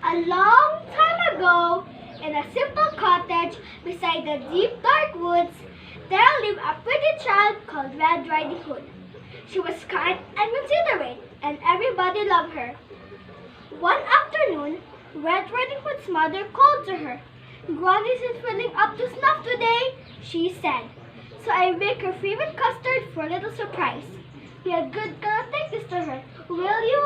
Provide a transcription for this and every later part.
A long time ago, in a simple cottage beside the deep dark woods, there lived a pretty child called Red Riding Hood. She was kind and considerate, and everybody loved her. One afternoon, Red Riding Hood's mother called to her. "Granny isn't feeling up to snuff today," she said. "So I make her favorite custard for a little surprise. Be a good girl and take this to her, will you?"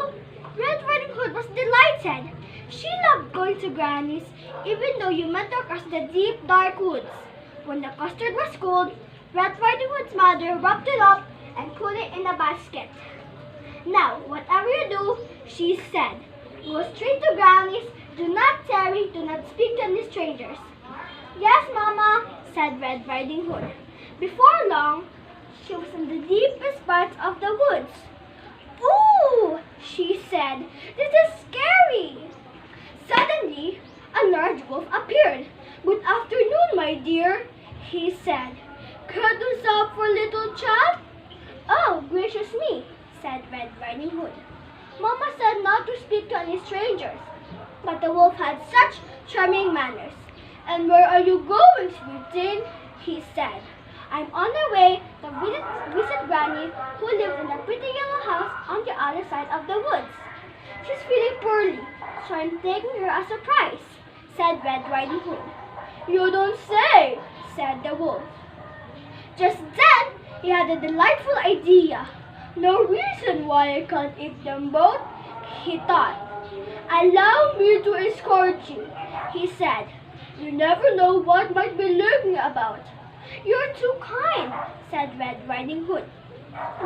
Red Riding Hood was delighted. She loved going to Granny's, even though you met her across the deep, dark woods. When the custard was cold, Red Riding Hood's mother wrapped it up and put it in a basket. "Now, whatever you do," she said, "go straight to Granny's. Do not tarry, do not speak to any strangers." "Yes, Mama," said Red Riding Hood. Before long, she was in the deepest parts of the woods. "Ooh," she said, "this is scary." Suddenly, a large wolf appeared. "Good afternoon, my dear," he said. "Care to stop for a little chat?" "Oh, gracious me," said Red Riding Hood. "Mama said not to speak to any strangers." But the wolf had such charming manners. "And where are you going, sweeting?" he said. "I'm on my way to visit Granny, who lives in a pretty yellow house on the other side of the woods. She's feeling poorly, so I'm taking her as a surprise," said Red Riding Hood. "You don't say," said the wolf. Just then, he had a delightful idea. "No reason why I can't eat them both," he thought. "Allow me to escort you," he said. "You never know what might be lurking about." "You're too kind," said Red Riding Hood.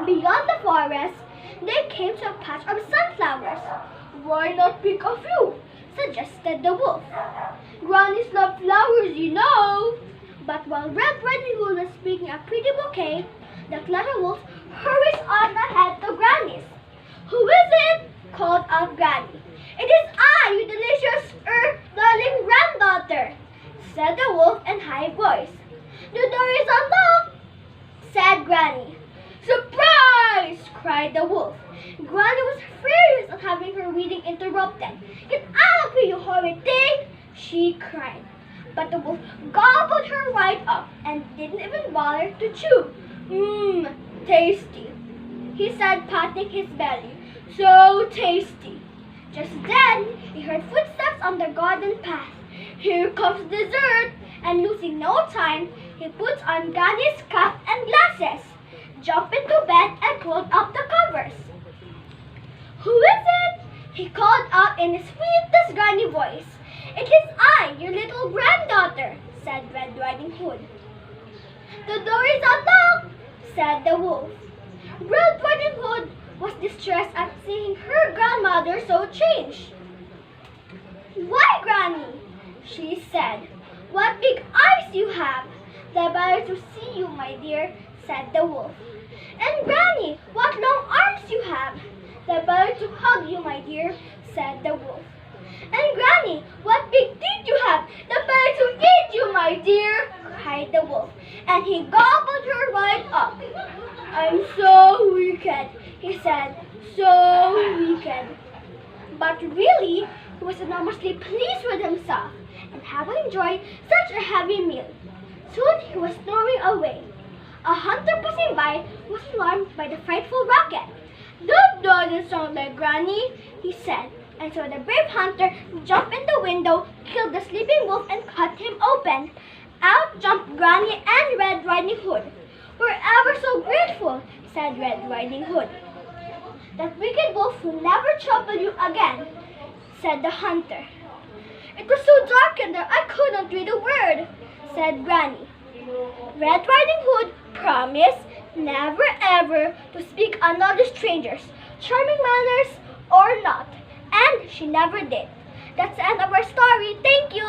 Beyond the forest, they came to a patch of sunflowers. "Why not pick a few?" suggested the wolf. "Grannies love flowers, you know." But while Red Riding Hood was picking a pretty bouquet, the clever wolf hurries on ahead to Granny's. "Who is it?" called out Granny. "It is I, you delicious, darling granddaughter," said the wolf in high voice. "The door is unlocked," said Granny. "Surprise!" cried the wolf. Granny was furious at having her reading interrupted. "Get out of here, you horrid thing!" she cried. But the wolf gobbled her right up and didn't even bother to chew. "Mmm, tasty," he said, patting his belly. "So tasty." Just then, he heard footsteps on the garden path. "Here comes dessert," and losing no time, he put on Granny's cap and glasses, jumped into bed and pulled up the covers. "Who is it?" he called out in his sweetest Granny voice. "It is I, your little granddaughter," said Red Riding Hood. "The door is unlocked," said the wolf. Red Riding Hood was distressed at seeing her grandmother so changed. "Why, Granny?" she said. "What big eyes you have!" "The better to see you, my dear," said the wolf. "And Granny, what long arms you have!" "The better to hug you, my dear," said the wolf. "And Granny, what big teeth you have!" "The better to eat you, my dear," cried the wolf, and he gobbled her right up. "I'm so wicked," he said, "so wicked." But really, he was enormously pleased with himself and having enjoyed such a heavy meal. Soon he was snoring away. A hunter passing by was alarmed by the frightful racket. "That doesn't sound like Granny," he said. And so the brave hunter jumped in the window, killed the sleeping wolf, and cut him open. Out jumped Granny and Red Riding Hood. "We're ever so grateful," said Red Riding Hood. "That wicked wolf will never trouble you again," said the hunter. "It was so dark in there I couldn't read a word," said Granny. Red Riding Hood promised never ever to speak another stranger's, charming manners or not, and she never did. That's the end of our story. Thank you.